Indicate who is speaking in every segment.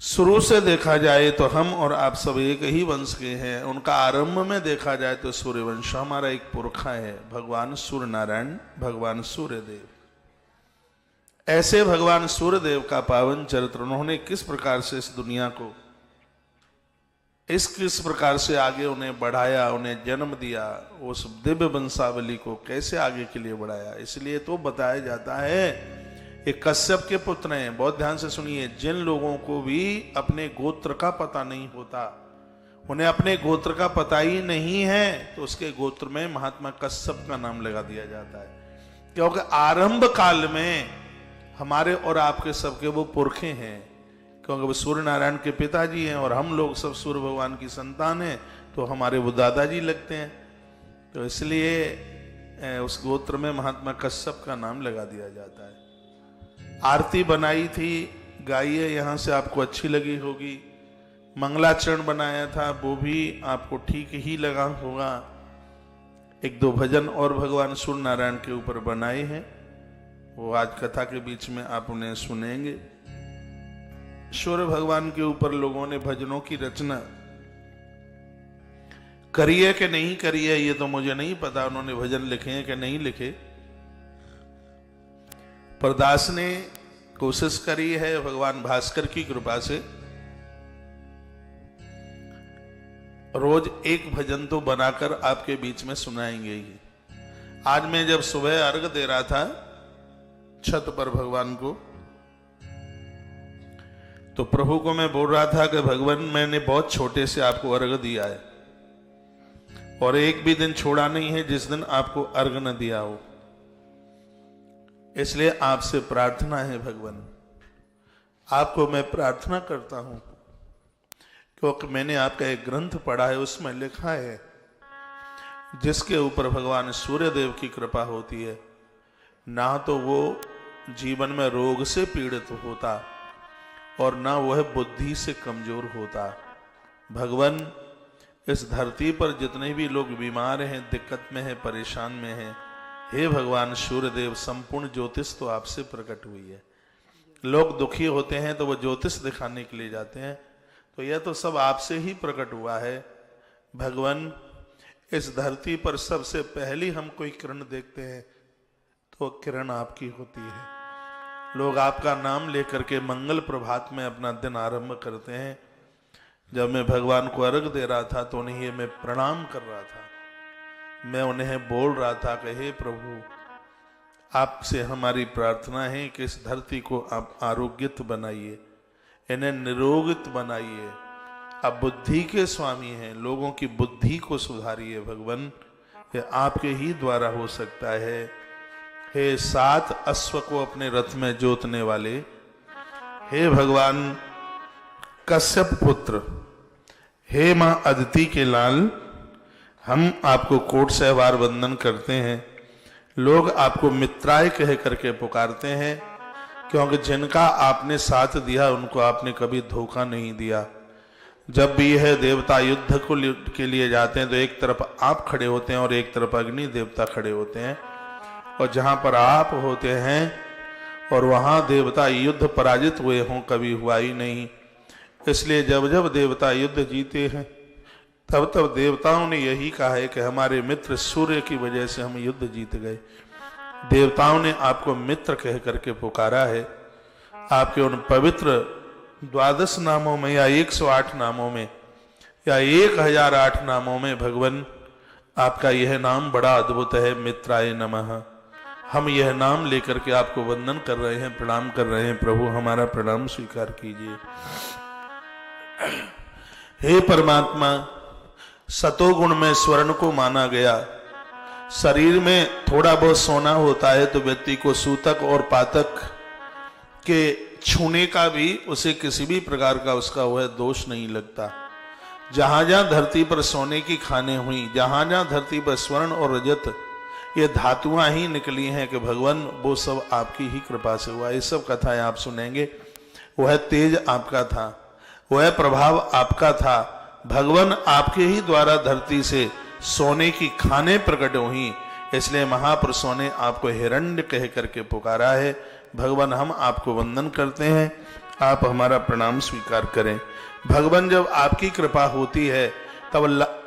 Speaker 1: शुरू से देखा जाए तो हम और आप सब एक ही वंश के हैं। उनका आरंभ में देखा जाए तो सूर्यवंश हमारा एक पुरखा है, भगवान सूर्य नारायण, भगवान सूर्यदेव। ऐसे भगवान सूर्यदेव का पावन चरित्र उन्होंने किस प्रकार से इस दुनिया को किस प्रकार से आगे उन्हें बढ़ाया, उन्हें जन्म दिया, उस दिव्य वंशावली को कैसे आगे के लिए बढ़ाया। इसलिए तो बताया जाता है ये कश्यप के पुत्र हैं। बहुत ध्यान से सुनिए, जिन लोगों को भी अपने गोत्र का पता नहीं होता, उन्हें अपने गोत्र का पता ही नहीं है, तो उसके गोत्र में महात्मा कश्यप का नाम लगा दिया जाता है। क्योंकि आरंभ काल में हमारे और आपके सबके वो पुरखे हैं, क्योंकि वो सूर्य नारायण के पिताजी हैं और हम लोग सब सूर्य भगवान की संतान हैं, तो हमारे वो दादाजी लगते हैं। तो इसलिए उस गोत्र में महात्मा कश्यप का नाम लगा दिया जाता है। आरती बनाई थी, गाइए, यहाँ से आपको अच्छी लगी होगी। मंगलाचरण बनाया था, वो भी आपको ठीक ही लगा होगा। एक दो भजन और भगवान सूर्य नारायण के ऊपर बनाए हैं, वो आज कथा के बीच में आप उन्हें सुनेंगे। सूर्य भगवान के ऊपर लोगों ने भजनों की रचना करी है कि नहीं करी है ये तो मुझे नहीं पता, उन्होंने भजन लिखे हैं कि नहीं लिखे। पर दास ने कोशिश करी है भगवान भास्कर की कृपा से। रोज एक भजन तो बनाकर आपके बीच में सुनाएंगे ही। आज मैं जब सुबह अर्घ दे रहा था छत पर भगवान को, तो प्रभु को मैं बोल रहा था कि भगवान मैंने बहुत छोटे से आपको अर्घ दिया है और एक भी दिन छोड़ा नहीं है जिस दिन आपको अर्घ न दिया हो। इसलिए आपसे प्रार्थना है भगवान, आपको मैं प्रार्थना करता हूं, क्योंकि मैंने आपका एक ग्रंथ पढ़ा है, उसमें लिखा है जिसके ऊपर भगवान सूर्यदेव की कृपा होती है, ना तो वो जीवन में रोग से पीड़ित होता और ना वह बुद्धि से कमजोर होता। भगवान इस धरती पर जितने भी लोग बीमार हैं, दिक्कत में हैं, परेशान में हैं, हे भगवान सूर्यदेव, संपूर्ण ज्योतिष तो आपसे प्रकट हुई है। लोग दुखी होते हैं तो वो ज्योतिष दिखाने के लिए जाते हैं, तो यह तो सब आपसे ही प्रकट हुआ है। भगवान इस धरती पर सबसे पहली हम कोई किरण देखते हैं तो किरण आपकी होती है। लोग आपका नाम लेकर के मंगल प्रभात में अपना दिन आरंभ करते हैं। जब मैं भगवान को अर्घ दे रहा था तो उन्हें मैं प्रणाम कर रहा था, मैं उन्हें बोल रहा था कि हे प्रभु, आपसे हमारी प्रार्थना है कि इस धरती को आप आरोग्यत बनाइए, इन्हें निरोगित बनाइए। आप बुद्धि के स्वामी हैं, लोगों की बुद्धि को सुधारिए भगवान, ये आपके ही द्वारा हो सकता है। हे 7 अश्व को अपने रथ में जोतने वाले, हे भगवान कश्यप पुत्र, हे मां अदिति के लाल, हम आपको कोट सहवार वंदन करते हैं। लोग आपको मित्राय कह करके पुकारते हैं, क्योंकि जिनका आपने साथ दिया उनको आपने कभी धोखा नहीं दिया। जब भी यह देवता युद्ध के लिए जाते हैं तो एक तरफ आप खड़े होते हैं और एक तरफ अग्नि देवता खड़े होते हैं, और जहां पर आप होते हैं और वहां देवता युद्ध पराजित हुए हों कभी हुआ ही नहीं। इसलिए जब जब देवता युद्ध जीते हैं तब तब देवताओं ने यही कहा है कि हमारे मित्र सूर्य की वजह से हम युद्ध जीत गए। देवताओं ने आपको मित्र कह करके पुकारा है। आपके उन पवित्र 12 नामों में या 108 नामों में या 1008 नामों में भगवान आपका यह नाम बड़ा अद्भुत है, मित्राय नमः। हम यह नाम लेकर के आपको वंदन कर रहे हैं, प्रणाम कर रहे हैं। प्रभु हमारा प्रणाम स्वीकार कीजिए। हे परमात्मा, सतोगुण में स्वर्ण को माना गया। शरीर में थोड़ा बहुत सोना होता है तो व्यक्ति को सूतक और पातक के छूने का भी उसे किसी भी प्रकार का उसका वह दोष नहीं लगता। जहां जहां धरती पर सोने की खानें हुई, जहां जहां धरती पर स्वर्ण और रजत ये धातुआं ही निकली हैं कि भगवान वो सब आपकी ही कृपा से हुआ। ये सब कथाएं आप सुनेंगे। वह तेज आपका था, वह प्रभाव आपका था। भगवान आपके ही द्वारा धरती से सोने की खानें प्रकट हुई, इसलिए महापुरुषों ने आपको हिरण्य कह करके पुकारा है। भगवान हम आपको वंदन करते हैं। आप हमारा प्रणाम स्वीकार करें। भगवान, जब आपकी कृपा होती है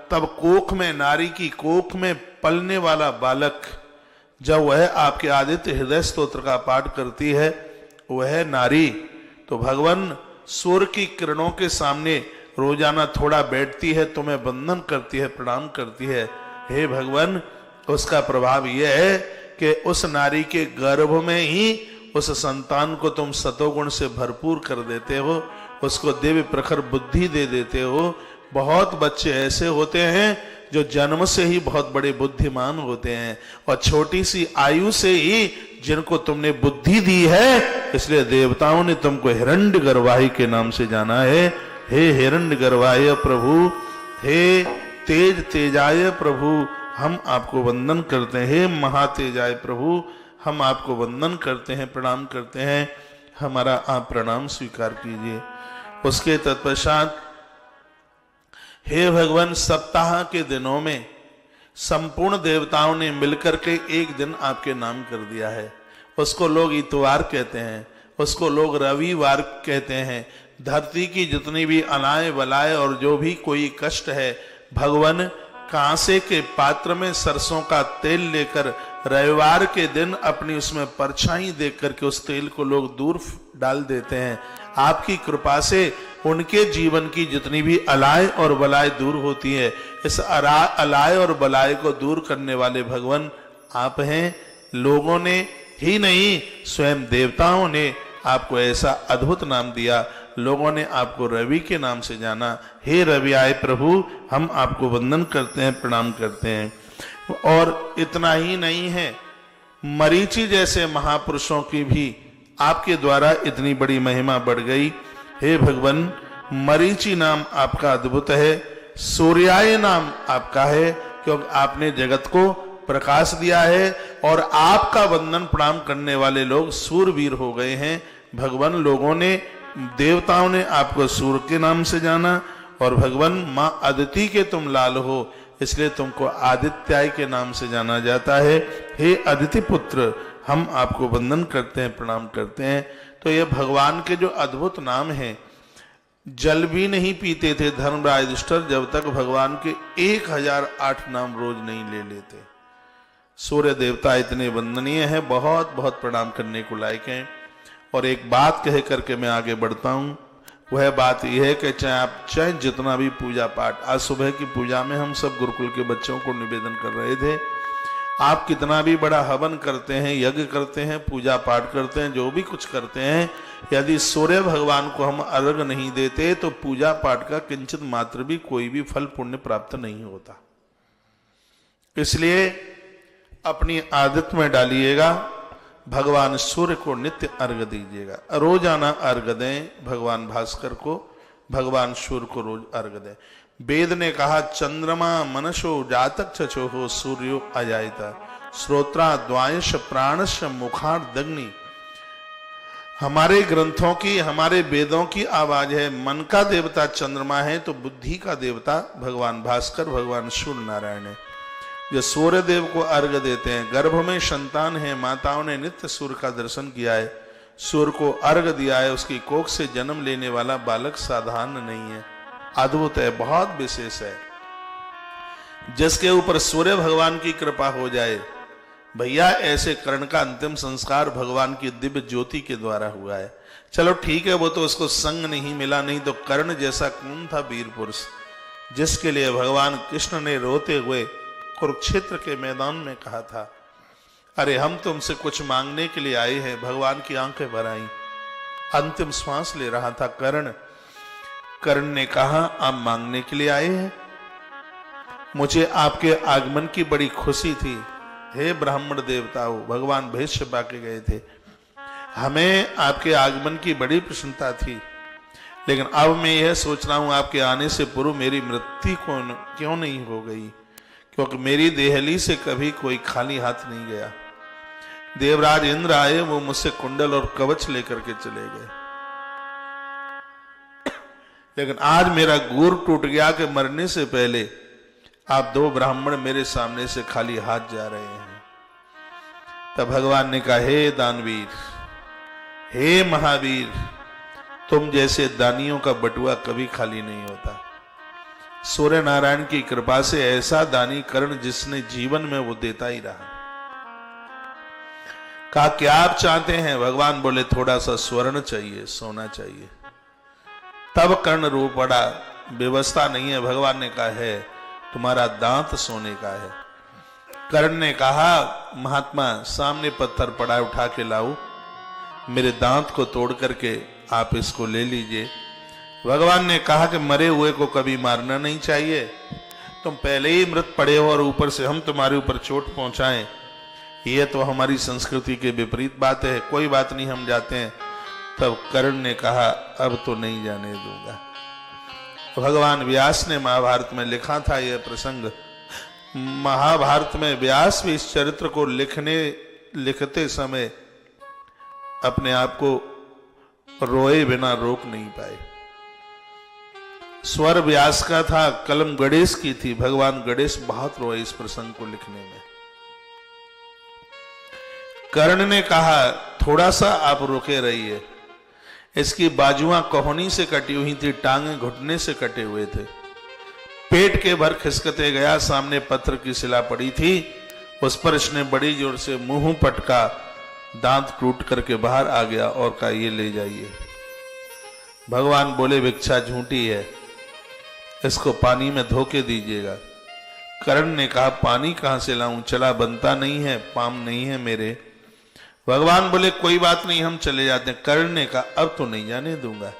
Speaker 1: तब कोख में, नारी की कोख में पलने वाला बालक, जब वह आपके आदित्य हृदय स्तोत्र का पाठ करती है, वह नारी तो भगवान सूर्य की किरणों के सामने रोजाना थोड़ा बैठती है, तुम्हें वंदन करती है, प्रणाम करती है। हे भगवान, उसका प्रभाव यह है कि उस नारी के गर्भ में ही उस संतान को तुम सतोगुण से भरपूर कर देते हो, उसको दिव्य प्रखर बुद्धि दे देते हो। बहुत बच्चे ऐसे होते हैं जो जन्म से ही बहुत बड़े बुद्धिमान होते हैं, और छोटी सी आयु से ही जिनको तुमने बुद्धि दी है, इसलिए देवताओं ने तुमको हिरण्य गर्वाही के नाम से जाना है। हे हिरण्य गर्वाय प्रभु, हे तेज तेजाय प्रभु, हम आपको वंदन करते हैं। हे महातेजाय प्रभु, हम आपको वंदन करते हैं, प्रणाम करते हैं। हमारा आप प्रणाम स्वीकार कीजिए। उसके तत्पश्चात हे भगवान, सप्ताह के दिनों में संपूर्ण देवताओं ने मिलकर के एक दिन आपके नाम कर दिया है। उसको लोग इतवार कहते हैं, उसको लोग रविवार कहते हैं। धरती की जितनी भी अनाय बलाय और जो भी कोई कष्ट है, भगवान कांसे के पात्र में सरसों का तेल लेकर रविवार के दिन अपनी उसमें परछाई देख करके उस तेल को लोग दूर डाल देते हैं। आपकी कृपा से उनके जीवन की जितनी भी अलाय और बलाय दूर होती है। इस अलाय और बलाय को दूर करने वाले भगवान आप हैं। लोगों ने ही नहीं, स्वयं देवताओं ने आपको ऐसा अद्भुत नाम दिया। लोगों ने आपको रवि के नाम से जाना। हे रवि आए प्रभु, हम आपको वंदन करते हैं, प्रणाम करते हैं। और इतना ही नहीं है, मरीचि जैसे महापुरुषों की भी आपके द्वारा इतनी बड़ी महिमा बढ़ गई। हे भगवान, मरीचि नाम आपका अद्भुत है, सूर्याय नाम आपका है, क्योंकि आपने जगत को प्रकाश दिया है और आपका वंदन प्रणाम करने वाले लोग सूरवीर हो गए हैं। भगवान, लोगों ने, देवताओं ने आपको सूर्य के नाम से जाना, और भगवान मां अदिति के तुम लाल हो, इसलिए तुमको आदित्याय के नाम से जाना जाता है। हे अदिति पुत्र, हम आपको वंदन करते हैं, प्रणाम करते हैं। तो ये भगवान के जो अद्भुत नाम हैं, जल भी नहीं पीते थे धर्मराज युधिष्ठिर जब तक भगवान के 1008 नाम रोज नहीं ले लेते। सूर्य देवता इतने वंदनीय हैं, बहुत बहुत प्रणाम करने को लायक हैं। और एक बात कह करके मैं आगे बढ़ता हूँ, वह बात यह है कि चाहे जितना भी पूजा पाठ, आज सुबह की पूजा में हम सब गुरुकुल के बच्चों को निवेदन कर रहे थे, आप कितना भी बड़ा हवन करते हैं, यज्ञ करते हैं, पूजा पाठ करते हैं, जो भी कुछ करते हैं, यदि सूर्य भगवान को हम अर्घ नहीं देते तो पूजा पाठ का किंचित मात्र भी कोई भी फल पुण्य प्राप्त नहीं होता। इसलिए अपनी आदत में डालिएगा, भगवान सूर्य को नित्य अर्घ दीजिएगा। रोजाना अर्घ दें भगवान भास्कर को, भगवान सूर्य को रोज अर्घ दें। वेद ने कहा, चंद्रमा मनसो जातक चचो सूर्यो अजायता श्रोत्रा द्वायश प्राणश मुखार्दग्नि। हमारे ग्रंथों की, हमारे वेदों की आवाज है। मन का देवता चंद्रमा है तो बुद्धि का देवता भगवान भास्कर, भगवान सूर्य नारायण है। जो सूर्य देव को अर्घ देते हैं, गर्भ में संतान है, माताओं ने नित्य सूर्य का दर्शन किया है, सूर्य को अर्घ दिया है, उसकी कोख से जन्म लेने वाला बालक साधारण नहीं है, अद्भुत है, बहुत विशेष है। जिसके ऊपर सूर्य भगवान की कृपा हो जाए, भैया ऐसे कर्ण का अंतिम संस्कार भगवान की दिव्य ज्योति के द्वारा हुआ है। चलो ठीक है, वो तो उसको संग नहीं मिला, नहीं तो कर्ण जैसा कौन था वीर पुरुष जिसके लिए भगवान कृष्ण ने रोते हुए कुरुक्षेत्र के मैदान में कहा था, अरे हम तुमसे कुछ मांगने के लिए आए हैं। भगवान की आंखें भर आईं, अंतिम श्वास ले रहा था कर्ण। कर्ण ने कहा, आप मांगने के लिए आए हैं? मुझे आपके आगमन की बड़ी खुशी थी। हे ब्राह्मण देवताओं, भगवान भेष्य पाके गए थे, हमें आपके आगमन की बड़ी प्रसन्नता थी, लेकिन अब मैं यह सोच रहा हूं आपके आने से पूर्व मेरी मृत्यु क्यों नहीं हो गई, क्योंकि मेरी देहली से कभी कोई खाली हाथ नहीं गया। देवराज इंद्र आए, वो मुझसे कुंडल और कवच लेकर के चले गए, लेकिन आज मेरा गुर टूट गया कि मरने से पहले आप दो ब्राह्मण मेरे सामने से खाली हाथ जा रहे हैं। तब भगवान ने कहा, हे दानवीर, हे महावीर, तुम जैसे दानियों का बटुआ कभी खाली नहीं होता। सूर्य नारायण की कृपा से ऐसा दानी कर्ण जिसने जीवन में वो देता ही रहा। कहा क्या आप चाहते हैं? भगवान बोले थोड़ा सा स्वर्ण चाहिए, सोना चाहिए। तब कर्ण रो पड़ा, व्यवस्था नहीं है। भगवान ने कहा है तुम्हारा दांत सोने का है। कर्ण ने कहा महात्मा सामने पत्थर पड़ा, उठा के लाओ, मेरे दांत को तोड़ करके आप इसको ले लीजिए। भगवान ने कहा कि मरे हुए को कभी मारना नहीं चाहिए, तुम पहले ही मृत पड़े हो और ऊपर से हम तुम्हारे ऊपर चोट पहुंचाएं, यह तो हमारी संस्कृति के विपरीत बात है, कोई बात नहीं हम जाते हैं। तब कर्ण ने कहा अब तो नहीं जाने दूंगा। भगवान व्यास ने महाभारत में लिखा था यह प्रसंग। महाभारत में व्यास भी इस चरित्र को लिखते समय अपने आप को रोए बिना रोक नहीं पाए। स्वर व्यास का था, कलम गणेश की थी। भगवान गणेश बहुत रोए इस प्रसंग को लिखने में। कर्ण ने कहा थोड़ा सा आप रुके रहिए। इसकी बाजुआं कोहनी से कटी हुई थी, टांगे घुटने से कटे हुए थे। पेट के भर खिसकते गया, सामने पत्थर की शिला पड़ी थी, उस पर इसने बड़ी जोर से मुंह पटका, दांत टूट करके बाहर आ गया और कहा ये ले जाइए। भगवान बोले भिक्षा झूठी है, इसको पानी में धो के दीजिएगा। कर्ण ने कहा पानी कहां से लाऊं, चला बनता नहीं है, पाम नहीं है मेरे। भगवान बोले कोई बात नहीं हम चले जाते हैं। कर्ण ने कहा अब तो नहीं जाने दूंगा।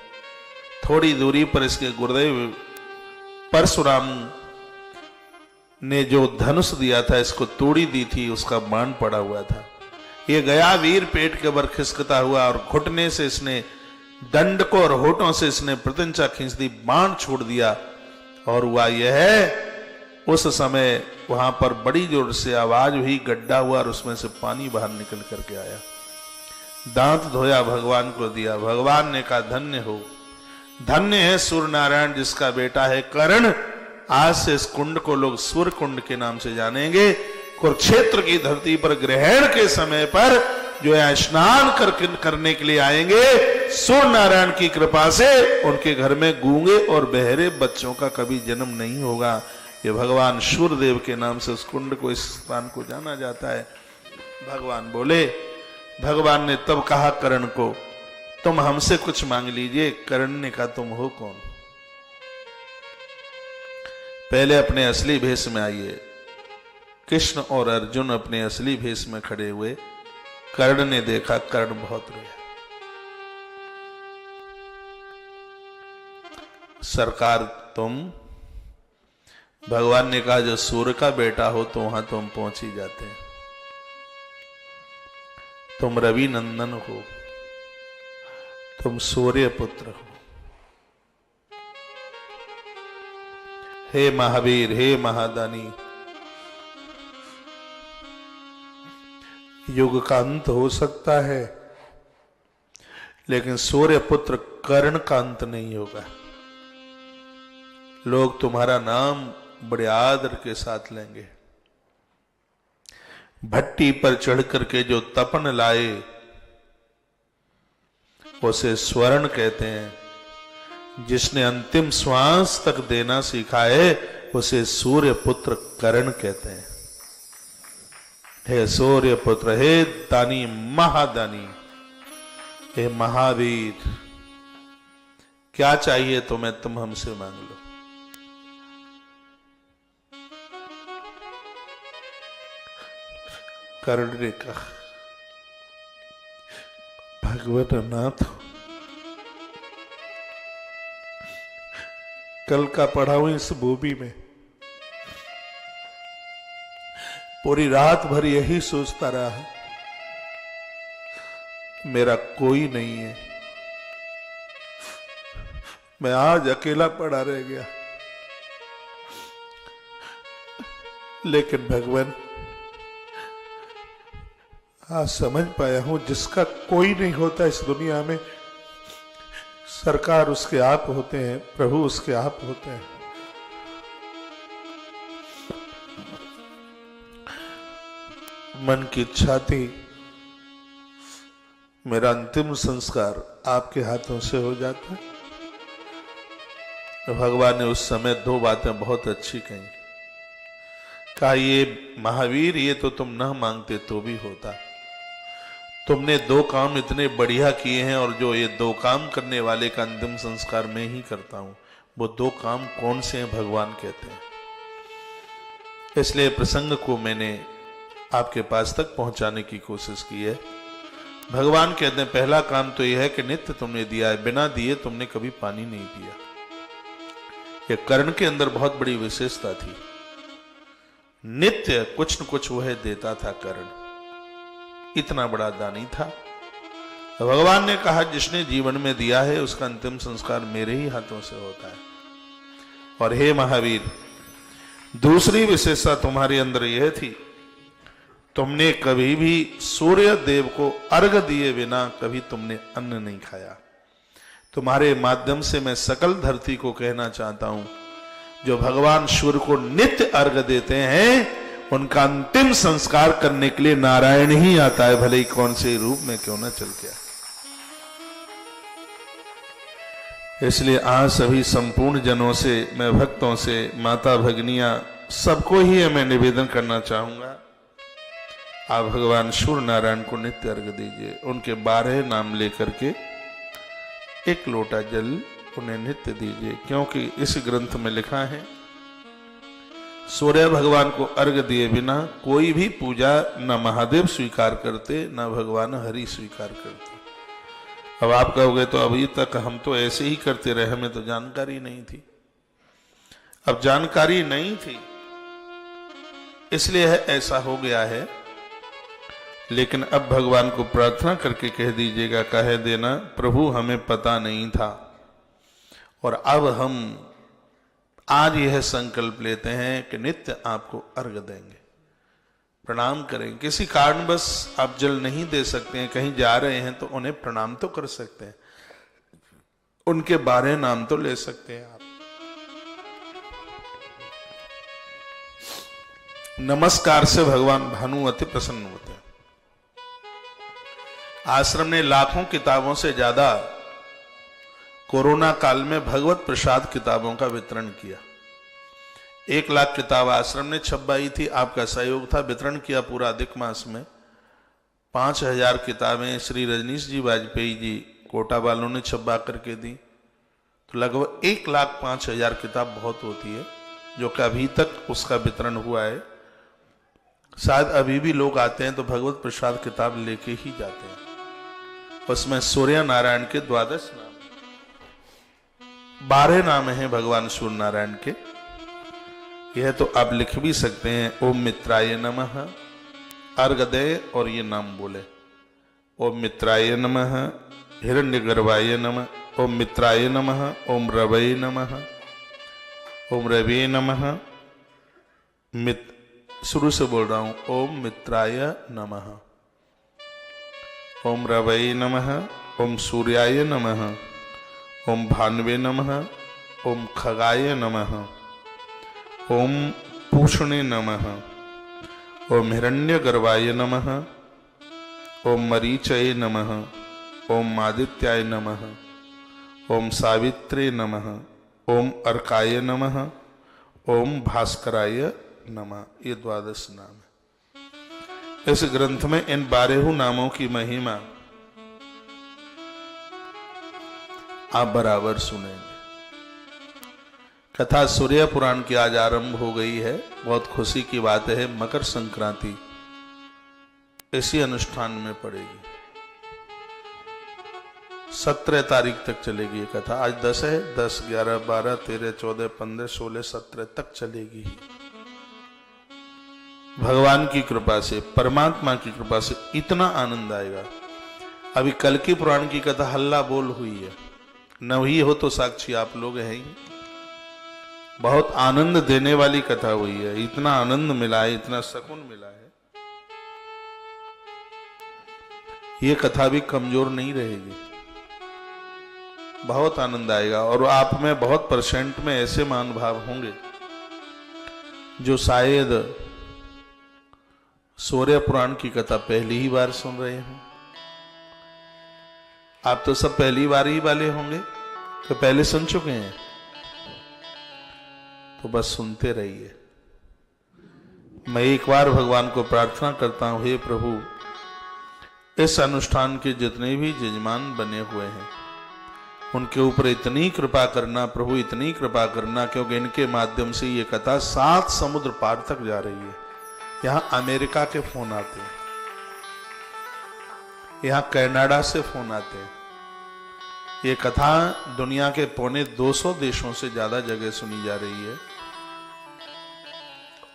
Speaker 1: थोड़ी दूरी पर इसके गुरुदेव परशुराम ने जो धनुष दिया था, इसको तोड़ी दी थी, उसका बाण पड़ा हुआ था। ये गया वीर पेट के भर खिसकता हुआ और घुटने से इसने दंड को और होठों से इसने प्रत्यंचा खींच दी, बाण छोड़ दिया। और हुआ यह है उस समय वहां पर बड़ी जोर से आवाज हुई, गड्ढा हुआ और उसमें से पानी बाहर निकल करके आया। दांत धोया, भगवान को दिया। भगवान ने कहा धन्य हो, धन्य है सूर्य नारायण जिसका बेटा है कर्ण। आज से इस कुंड को लोग सूर्य कुंड के नाम से जानेंगे। कुरुक्षेत्र की धरती पर ग्रहण के समय पर जो है स्नान करने के लिए आएंगे, सूर्य नारायण की कृपा से उनके घर में गूंगे और बहरे बच्चों का कभी जन्म नहीं होगा। ये भगवान सूर्यदेव के नाम से उस कुंड को, इस स्थान को जाना जाता है। भगवान बोले, भगवान ने तब कहा कर्ण को तुम हमसे कुछ मांग लीजिए। कर्ण ने कहा तुम हो कौन? पहले अपने असली भेष में आइए। कृष्ण और अर्जुन अपने असली भेष में खड़े हुए। कर्ण ने देखा, कर्ण बहुत रोया। सरकार तुम, भगवान ने कहा जो सूर्य का बेटा हो तो वहां तुम पहुंच ही जाते हैं। तुम रवि नंदन हो, तुम सूर्य पुत्र हो। हे महावीर, हे महादानी, युग का अंत हो सकता है लेकिन सूर्य पुत्र कर्ण का अंत नहीं होगा। लोग तुम्हारा नाम बड़े आदर के साथ लेंगे। भट्टी पर चढ़ करके जो तपन लाए उसे स्वर्ण कहते हैं। जिसने अंतिम श्वास तक देना सीखा है उसे सूर्य पुत्र कर्ण कहते हैं। हे सूर्य पुत्र, हे दानी महादानी, हे महावीर, क्या चाहिए तुम्हें, तुम हमसे मांग लो। कर्ण ने कहा भगवान नाथ, कल का पढ़ा हूं इस भूमि में, पूरी रात भर यही सोचता रहा मेरा कोई नहीं है। मैं आज अकेला पड़ा रह गया। लेकिन भगवान आज समझ पाया हूं जिसका कोई नहीं होता इस दुनिया में, सरकार उसके आप होते हैं, प्रभु उसके आप होते हैं। मन की इच्छा थी मेरा अंतिम संस्कार आपके हाथों से हो जाता है। तो भगवान ने उस समय दो बातें बहुत अच्छी कही। कहा, ये महावीर, ये तो तुम न मांगते तो भी होता। तुमने दो काम इतने बढ़िया किए हैं, और जो ये दो काम करने वाले का अंतिम संस्कार मैं ही करता हूं। वो दो काम कौन से हैं भगवान कहते हैं। इसलिए प्रसंग को मैंने आपके पास तक पहुंचाने की कोशिश की है। भगवान कहते हैं, पहला काम तो यह है कि नित्य तुमने दिया है, बिना दिए तुमने कभी पानी नहीं पिया। ये कर्ण के अंदर बहुत बड़ी विशेषता थी। नित्य कुछ न कुछ वह देता था कर्ण, इतना बड़ा दानी था। तो भगवान ने कहा, जिसने जीवन में दिया है उसका अंतिम संस्कार मेरे ही हाथों से होता है। और हे महावीर, दूसरी विशेषता तुम्हारे अंदर यह थी, तुमने कभी भी सूर्य देव को अर्घ दिए बिना कभी तुमने अन्न नहीं खाया। तुम्हारे माध्यम से मैं सकल धरती को कहना चाहता हूं, जो भगवान सूर्य को नित्य अर्घ देते हैं उनका अंतिम संस्कार करने के लिए नारायण ही आता है, भले ही कौन से रूप में क्यों ना चल के। इसलिए आज सभी संपूर्ण जनों से, मैं भक्तों से, माता भगनियां, सबको ही मैं निवेदन करना चाहूंगा, आप भगवान सूर्य नारायण को नित्य अर्घ दीजिए। उनके 12 नाम लेकर के एक लोटा जल उन्हें नित्य दीजिए, क्योंकि इस ग्रंथ में लिखा है, सूर्य भगवान को अर्घ दिए बिना कोई भी पूजा न महादेव स्वीकार करते, न भगवान हरि स्वीकार करते। अब आप कहोगे, तो अभी तक हम तो ऐसे ही करते रहे, हमें तो जानकारी नहीं थी। अब जानकारी नहीं थी इसलिए ऐसा हो गया है, लेकिन अब भगवान को प्रार्थना करके कह दीजिएगा, कह देना, प्रभु हमें पता नहीं था और अब हम आज यह संकल्प लेते हैं कि नित्य आपको अर्घ देंगे, प्रणाम करेंगे। किसी कारणवश आप जल नहीं दे सकते हैं, कहीं जा रहे हैं तो उन्हें प्रणाम तो कर सकते हैं, उनके 12 नाम तो ले सकते हैं आप। नमस्कार से भगवान भानु अति प्रसन्न होते हैं। आश्रम ने लाखों किताबों से ज्यादा कोरोना काल में भगवत प्रसाद किताबों का वितरण किया। 1 लाख किताब आश्रम ने छपवाई थी, आपका सहयोग था, वितरण किया पूरा अधिक मास में। 5000 किताबें श्री रजनीश जी वाजपेयी जी कोटा वालों ने छपवा करके दी। तो लगभग 1,05,000 किताब बहुत होती है, जो कि अभी तक उसका वितरण हुआ है। शायद अभी भी लोग आते हैं तो भगवत प्रसाद किताब लेके ही जाते हैं। उसमें सूर्य नारायण के 12 नाम, 12 नाम हैं भगवान सूर्य नारायण के। यह तो आप लिख भी सकते हैं, ओम मित्राय नमः, अर्घ दे और ये नाम बोले, ओम मित्राय नमः, हिरण्यगर्भाय नमः, ओम मित्राय नमः, ओम रवै नमः, ओम रवे नमः। शुरू से बोल रहा हूं, ओम मित्राय नमः, ओम रवै नमः, ओम सूर्याय नमः, ओम भान्वे नमः, ओम खगाय नमः, ओम पूषणे नमः, ओम हिरण्यगर्भाय नमः, ओम मरीचये नमः, ओम आदित्याय नमः, ओम सावित्रे नमः, ओम अर्काय नमः, ओम भास्कराय नमः। ये 12 नाम है। इस ग्रंथ में इन 12 नामों की महिमा आप बराबर सुनेंगे। कथा सूर्य पुराण की आज आरंभ हो गई है। बहुत खुशी की बात है, मकर संक्रांति इसी अनुष्ठान में पड़ेगी। 17 तारीख तक चलेगी ये कथा। आज 10 है, 10, 11, 12, 13, 14, 15, 16, 17 तक चलेगी। भगवान की कृपा से, परमात्मा की कृपा से इतना आनंद आएगा। अभी कल की पुराण की कथा हल्ला बोल हुई है, न हुई हो तो साक्षी आप लोग हैं ही। बहुत आनंद देने वाली कथा हुई है, इतना आनंद मिला है, इतना सुकून मिला है। ये कथा भी कमजोर नहीं रहेगी, बहुत आनंद आएगा। और आप में बहुत % में ऐसे महानुभाव होंगे जो शायद सूर्य पुराण की कथा पहली ही बार सुन रहे हैं, आप तो सब पहली बार ही वाले होंगे, तो पहले सुन चुके हैं, तो बस सुनते रहिए। मैं एक बार भगवान को प्रार्थना करता हूं, हे प्रभु, इस अनुष्ठान के जितने भी जजमान बने हुए हैं उनके ऊपर इतनी कृपा करना प्रभु, इतनी कृपा करना, क्योंकि इनके माध्यम से ये कथा 7 समुद्र पार तक जा रही है। यहां अमेरिका के फोन आते हैं, यहां कनाडा से फोन आते हैं। ये कथा दुनिया के 250 देशों से ज्यादा जगह सुनी जा रही है,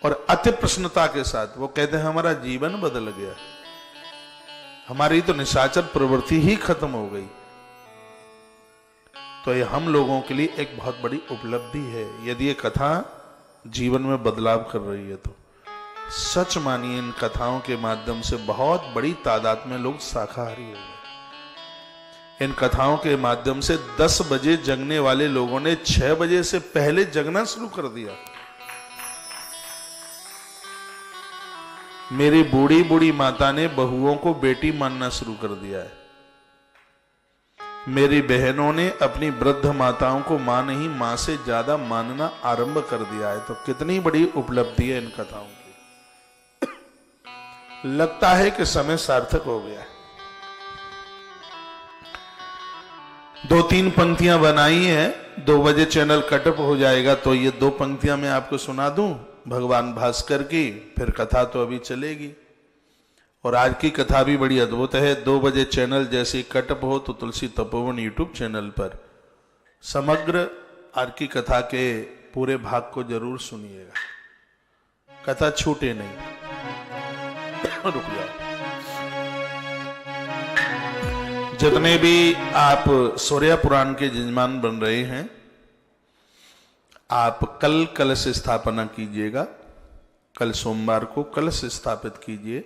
Speaker 1: और अति प्रसन्नता के साथ वो कहते हैं हमारा जीवन बदल गया, हमारी तो निशाचर प्रवृत्ति ही खत्म हो गई। तो ये हम लोगों के लिए एक बहुत बड़ी उपलब्धि है यदि ये कथा जीवन में बदलाव कर रही है तो। सच मानिए, इन कथाओं के माध्यम से बहुत बड़ी तादाद में लोग शाकाहारी हो गए। इन कथाओं के माध्यम से 10 बजे जगने वाले लोगों ने 6 बजे से पहले जगना शुरू कर दिया। मेरी बूढ़ी बूढ़ी माता ने बहुओं को बेटी मानना शुरू कर दिया है। मेरी बहनों ने अपनी वृद्ध माताओं को मां नहीं, मां से ज्यादा मानना आरंभ कर दिया है। तो कितनी बड़ी उपलब्धि है इन कथाओं की। लगता है कि समय सार्थक हो गया। 2-3 पंक्तियां बनाई हैं, 2 बजे चैनल कटअप हो जाएगा, तो ये 2 पंक्तियां मैं आपको सुना दूं भगवान भास्कर की, फिर कथा तो अभी चलेगी। और आज की कथा भी बड़ी अद्भुत है। 2 बजे चैनल जैसे ही कटअप हो तो तुलसी तपोवन यूट्यूब चैनल पर समग्र आज की कथा के पूरे भाग को जरूर सुनिएगा, कथा छूटे नहीं। रुक जाओ। जितने भी आप सूर्य पुराण के जजमान बन रहे हैं, आप कल कलश स्थापना कीजिएगा। कल सोमवार को कलश स्थापित कीजिए।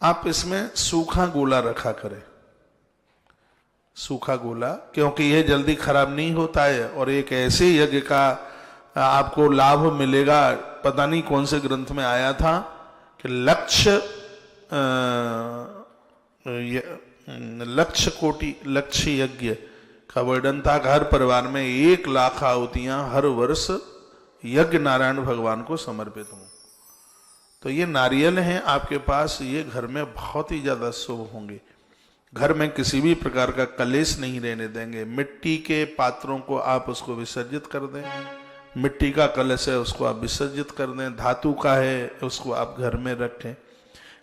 Speaker 1: आप इसमें सूखा गोला रखा करें, सूखा गोला, क्योंकि यह जल्दी खराब नहीं होता है और एक ऐसे यज्ञ का आपको लाभ मिलेगा। पता नहीं कौन से ग्रंथ में आया था कि लक्ष्य यज्ञ का वर्णन था कि हर परिवार में 1 लाख आहुतियां हर वर्ष यज्ञ नारायण भगवान को समर्पित हों। तो ये नारियल हैं आपके पास, ये घर में बहुत ही ज्यादा शुभ होंगे। घर में किसी भी प्रकार का कलेश नहीं रहने देंगे। मिट्टी के पात्रों को आप उसको विसर्जित कर दें, मिट्टी का कलश है उसको आप विसर्जित कर दें, धातु का है उसको आप घर में रखें।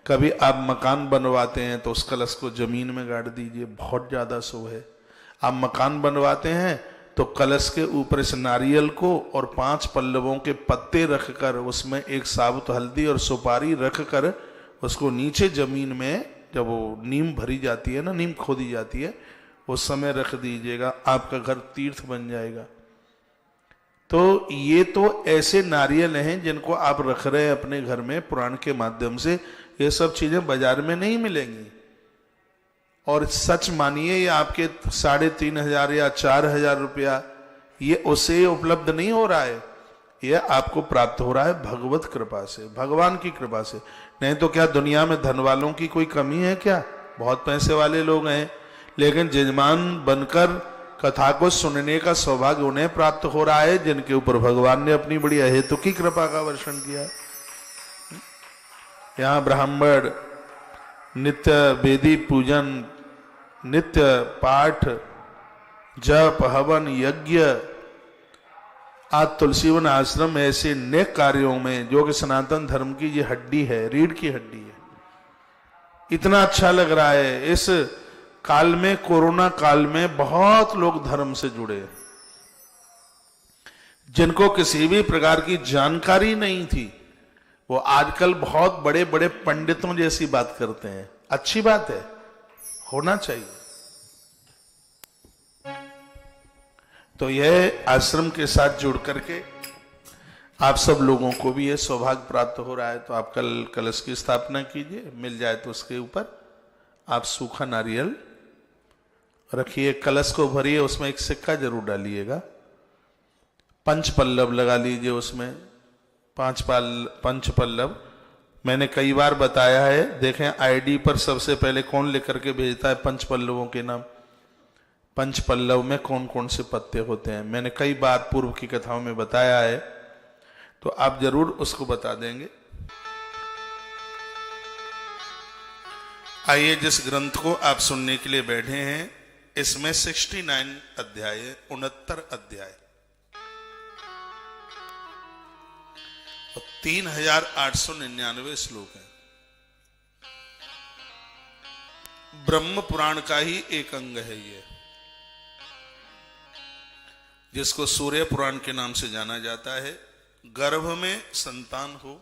Speaker 1: कभी आप मकान बनवाते हैं तो उस कलश को जमीन में गाड़ दीजिए, बहुत ज्यादा शुभ है। आप मकान बनवाते हैं तो कलश के ऊपर इस नारियल को और 5 पल्लवों के पत्ते रखकर उसमें एक साबुत हल्दी और सुपारी रखकर उसको नीचे जमीन में, जब वो नीम भरी जाती है ना, नीम खोदी जाती है, उस समय रख दीजिएगा। आपका घर तीर्थ बन जाएगा। तो ये तो ऐसे नारियल हैं जिनको आप रख रहे हैं अपने घर में पुराण के माध्यम से। ये सब चीजें बाजार में नहीं मिलेंगी। और सच मानिए, ये आपके 3,500 या 4,000 रुपया ये उससे उपलब्ध नहीं हो रहा है, ये आपको प्राप्त हो रहा है भगवत कृपा से, भगवान की कृपा से। नहीं तो क्या दुनिया में धन वालों की कोई कमी है क्या? बहुत पैसे वाले लोग हैं, लेकिन जजमान बनकर कथा को सुनने का सौभाग्य उन्हें प्राप्त हो रहा है जिनके ऊपर भगवान ने अपनी बड़ी अहेतुकी कृपा का वर्षण किया है। यहाँ ब्राह्मण नित्य वेदी पूजन, नित्य पाठ, जप, हवन, यज्ञ, आज तुलसीवन आश्रम ऐसे नेक कार्यों में, जो कि सनातन धर्म की ये हड्डी है, रीढ़ की हड्डी है, इतना अच्छा लग रहा है। इस काल में, कोरोना काल में बहुत लोग धर्म से जुड़े हैं, जिनको किसी भी प्रकार की जानकारी नहीं थी, वो आजकल बहुत बड़े बड़े पंडितों जैसी बात करते हैं। अच्छी बात है, होना चाहिए। तो यह आश्रम के साथ जुड़ करके आप सब लोगों को भी यह सौभाग्य प्राप्त हो रहा है। तो आप कल कलश की स्थापना कीजिए, मिल जाए तो उसके ऊपर आप सूखा नारियल रखिए, कलश को भरिए, उसमें एक सिक्का जरूर डालिएगा, 5 पल्लव लगा लीजिए, उसमें 5 पल्लव। मैंने कई बार बताया है, देखें आईडी पर सबसे पहले कौन लिख करके भेजता है 5 पल्लवों के नाम, पंच पल्लव में कौन कौन से पत्ते होते हैं। मैंने कई बार पूर्व की कथाओं में बताया है, तो आप जरूर उसको बता देंगे। आइए, जिस ग्रंथ को आप सुनने के लिए बैठे हैं, इसमें 69 अध्याय, 69 अध्याय और 3899 श्लोक हैं। ब्रह्म पुराण का ही एक अंग है ये, जिसको सूर्य पुराण के नाम से जाना जाता है। गर्भ में संतान हो,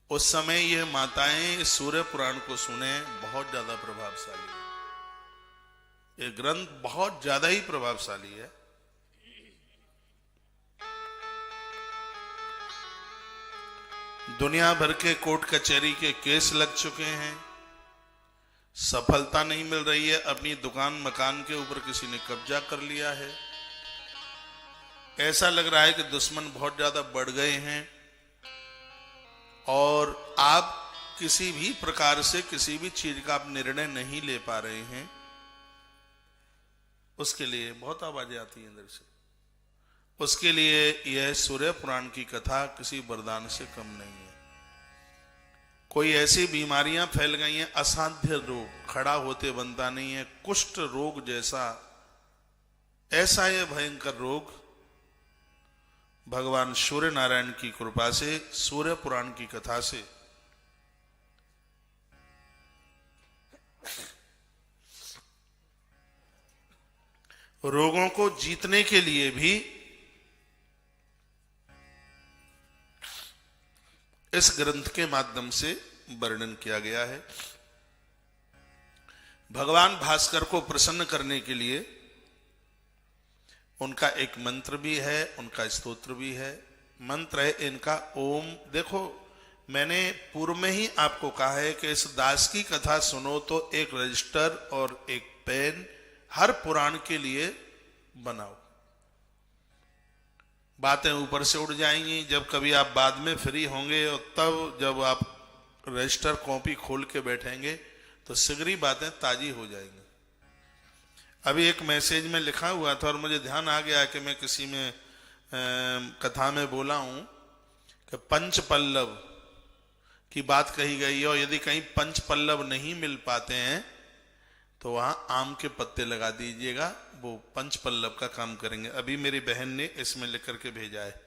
Speaker 1: उस समय ये माताएं इस सूर्य पुराण को सुने, बहुत ज्यादा प्रभावशाली है। ये ग्रंथ बहुत ज्यादा ही प्रभावशाली है। दुनिया भर के कोर्ट कचहरी के केस लग चुके हैं, सफलता नहीं मिल रही है। अपनी दुकान मकान के ऊपर किसी ने कब्जा कर लिया है। ऐसा लग रहा है कि दुश्मन बहुत ज्यादा बढ़ गए हैं और आप किसी भी प्रकार से किसी भी चीज का आप निर्णय नहीं ले पा रहे हैं। उसके लिए बहुत आवाजें आती हैं अंदर से। उसके लिए यह सूर्य पुराण की कथा किसी वरदान से कम नहीं है। कोई ऐसी बीमारियां फैल गई हैं, असाध्य रोग, खड़ा होते बनता नहीं है, कुष्ठ रोग जैसा, ऐसा यह भयंकर रोग भगवान सूर्य नारायण की कृपा से, सूर्य पुराण की कथा से रोगों को जीतने के लिए भी इस ग्रंथ के माध्यम से वर्णन किया गया है। भगवान भास्कर को प्रसन्न करने के लिए उनका एक मंत्र भी है, उनका स्तोत्र भी है। मंत्र है इनका ओम। देखो, मैंने पूर्व में ही आपको कहा है कि इस दास की कथा सुनो तो एक रजिस्टर और एक पेन हर पुराण के लिए बनाओ। बातें ऊपर से उड़ जाएंगी। जब कभी आप बाद में फ्री होंगे और तब जब आप रजिस्टर कॉपी खोल के बैठेंगे तो शीघ्र ही बातें ताजी हो जाएंगी। अभी एक मैसेज में लिखा हुआ था और मुझे ध्यान आ गया कि मैं किसी में कथा में बोला हूं कि पंच पल्लव की बात कही गई है और यदि कहीं पंच पल्लव नहीं मिल पाते हैं तो वहां आम के पत्ते लगा दीजिएगा, वो पंच पल्लव का काम करेंगे। अभी मेरी बहन ने इसमें लिख करके भेजा है।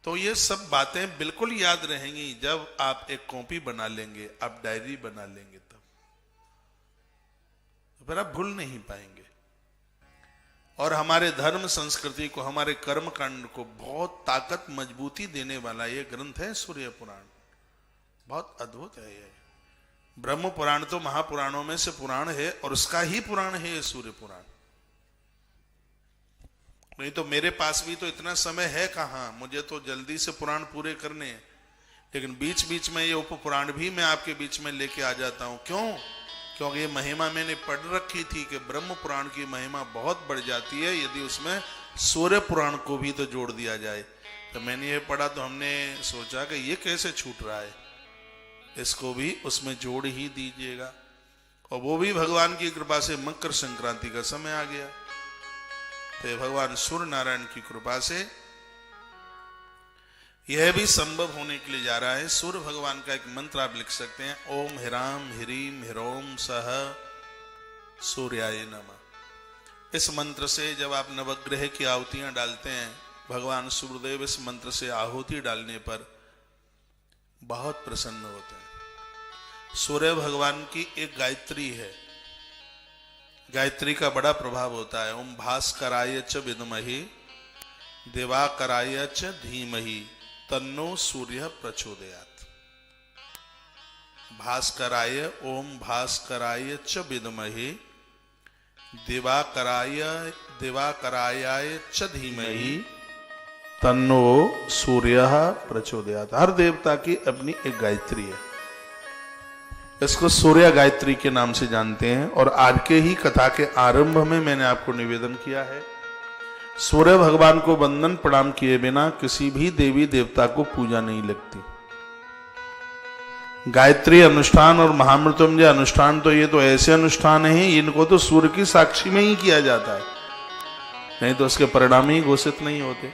Speaker 1: तो ये सब बातें बिल्कुल याद रहेंगी जब आप एक कॉपी बना लेंगे, आप डायरी बना लेंगे, तब फिर आप भूल नहीं पाएंगे। और हमारे धर्म संस्कृति को, हमारे कर्म कांड को बहुत ताकत मजबूती देने वाला ये ग्रंथ है सूर्य पुराण। बहुत अद्भुत है ये। ब्रह्म पुराण तो महापुराणों में से पुराण है और उसका ही पुराण है ये सूर्य पुराण। नहीं तो मेरे पास भी तो इतना समय है कहां, मुझे तो जल्दी से पुराण पूरे करने हैं। लेकिन बीच बीच में ये उप पुराण भी मैं आपके बीच में लेके आ जाता हूं। क्यों? क्योंकि ये महिमा मैंने पढ़ रखी थी कि ब्रह्म पुराण की महिमा बहुत बढ़ जाती है यदि उसमें सूर्य पुराण को भी तो जोड़ दिया जाए। तो मैंने ये पढ़ा तो हमने सोचा कि ये कैसे छूट रहा है, इसको भी उसमें जोड़ ही दीजिएगा। और वो भी भगवान की कृपा से मकर संक्रांति का समय आ गया। तो भगवान सूर्य नारायण की कृपा से यह भी संभव होने के लिए जा रहा है। सूर्य भगवान का एक मंत्र आप लिख सकते हैं, ओम हिराम हिरीम हिरोम सह सूर्याय नमः। इस मंत्र से जब आप नवग्रह की आहुतियां डालते हैं, भगवान सूर्यदेव इस मंत्र से आहुति डालने पर बहुत प्रसन्न होते हैं। सूर्य भगवान की एक गायत्री है, गायत्री का बड़ा प्रभाव होता है। ओम भास्कराय च विद्महि दिवाकराय च धीमहि तन्नो सूर्य प्रचोदयात्। भास्कराय, ओम भास्कराय च विद्महि दिवाकराय च धीमहि तन्नो सूर्य प्रचोदयात्। हर देवता की अपनी एक गायत्री है, इसको सूर्य गायत्री के नाम से जानते हैं। और आज के ही कथा के आरंभ में मैंने आपको निवेदन किया है, सूर्य भगवान को वंदन प्रणाम किए बिना किसी भी देवी देवता को पूजा नहीं लगती। गायत्री अनुष्ठान और महामृत्युंजय अनुष्ठान तो ये तो ऐसे अनुष्ठान हैं, इनको तो सूर्य की साक्षी में ही किया जाता है, नहीं तो उसके परिणाम ही घोषित नहीं होते।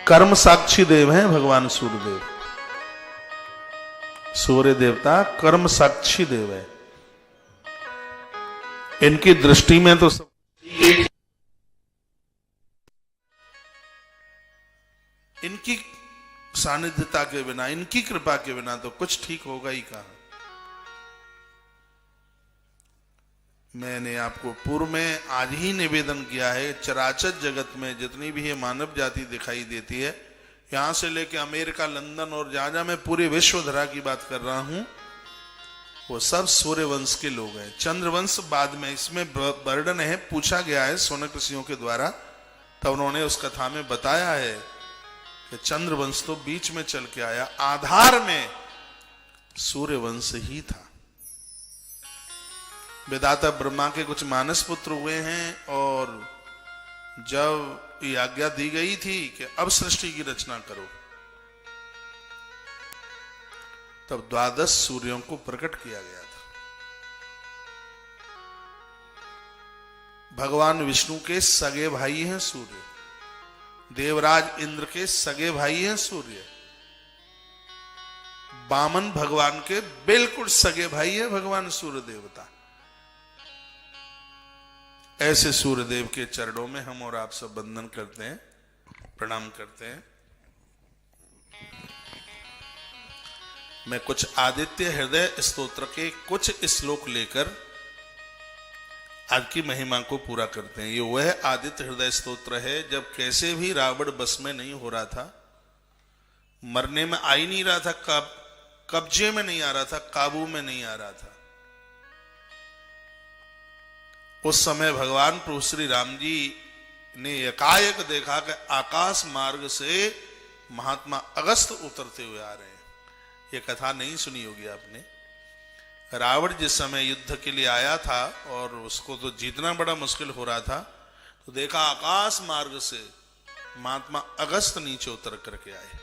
Speaker 1: कर्म साक्षी देव हैं भगवान सूर्यदेव। सूर्य देवता कर्म साक्षी देव है। इनकी दृष्टि में तो सब इनकी सानिध्यता के बिना, इनकी कृपा के बिना तो कुछ ठीक होगा ही कहां। मैंने आपको पूर्व में आज ही निवेदन किया है, चराचर जगत में जितनी भी ये मानव जाति दिखाई देती है, यहां से लेकर अमेरिका, लंदन और जहां मैं पूरे विश्वधरा की बात कर रहा हूं, वो सब सूर्यवंश के लोग हैं। चंद्रवंश बाद में इसमें वर्णन है, पूछा गया है सोनक ऋषियों के द्वारा, तब उन्होंने उस कथा में बताया है कि चंद्रवंश तो बीच में चल के आया, आधार में सूर्यवंश ही था। विधाता ब्रह्मा के कुछ मानस पुत्र हुए हैं, और जब ये आज्ञा दी गई थी कि अब सृष्टि की रचना करो, तब 12 सूर्यों को प्रकट किया गया था। भगवान विष्णु के सगे भाई हैं सूर्य, देवराज इंद्र के सगे भाई हैं सूर्य, वामन भगवान के बिल्कुल सगे भाई है भगवान सूर्य देवता। ऐसे सूर्यदेव के चरणों में हम और आप सब वंदन करते हैं, प्रणाम करते हैं। मैं कुछ आदित्य हृदय स्तोत्र के कुछ श्लोक लेकर आज की महिमा को पूरा करते हैं। ये वह आदित्य हृदय स्तोत्र है जब कैसे भी रावण बस में नहीं हो रहा था, मरने में आ ही नहीं रहा था, कब्जे में नहीं आ रहा था, काबू में नहीं आ रहा था। उस समय भगवान प्रभु श्री राम जी ने एकाएक देखा कि आकाश मार्ग से महात्मा अगस्त उतरते हुए आ रहे हैं। ये कथा नहीं सुनी होगी आपने। रावण जिस समय युद्ध के लिए आया था और उसको तो जीतना बड़ा मुश्किल हो रहा था, तो देखा आकाश मार्ग से महात्मा अगस्त नीचे उतर करके आए,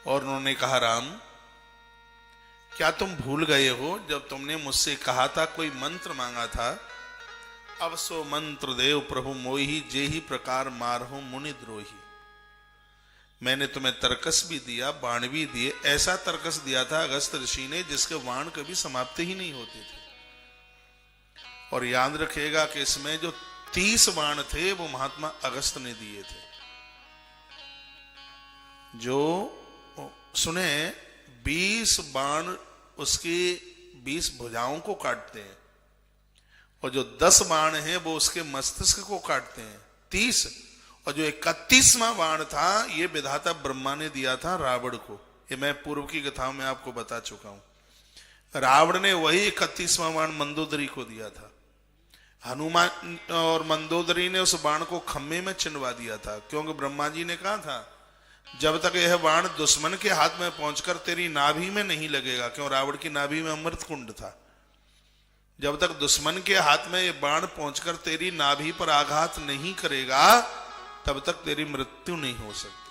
Speaker 1: और उन्होंने कहा, राम क्या तुम भूल गए हो जब तुमने मुझसे कहा था, कोई मंत्र मांगा था, अब सो मंत्र देव प्रभु मोही, जेही प्रकार मारहु मुनि द्रोही। मैंने तुम्हें तर्कस भी दिया, बाण भी दिए। ऐसा तर्कस दिया था अगस्त ऋषि ने जिसके बाण कभी समाप्त ही नहीं होते थे। और याद रखिएगा कि इसमें जो 30 बाण थे वो महात्मा अगस्त ने दिए थे। जो सुने 20 बाण उसकी 20 भुजाओं को काटते हैं, और जो 10 बाण हैं वो उसके मस्तिष्क को काटते हैं, 30। और जो 31वां बाण था ये विधाता ब्रह्मा ने दिया था रावण को। ये मैं पूर्व की कथाओं में आपको बता चुका हूं। रावण ने वही 31वां बाण मंदोदरी को दिया था। हनुमान और मंदोदरी ने उस बाण को खम्भे में चिनवा दिया था, क्योंकि ब्रह्मा जी ने कहा था जब तक यह बाण दुश्मन के हाथ में पहुंचकर तेरी नाभि में नहीं लगेगा, क्यों रावण की नाभि में अमृत कुंड था, जब तक दुश्मन के हाथ में यह बाण पहुंचकर तेरी नाभि पर आघात नहीं करेगा तब तक तेरी मृत्यु नहीं हो सकती।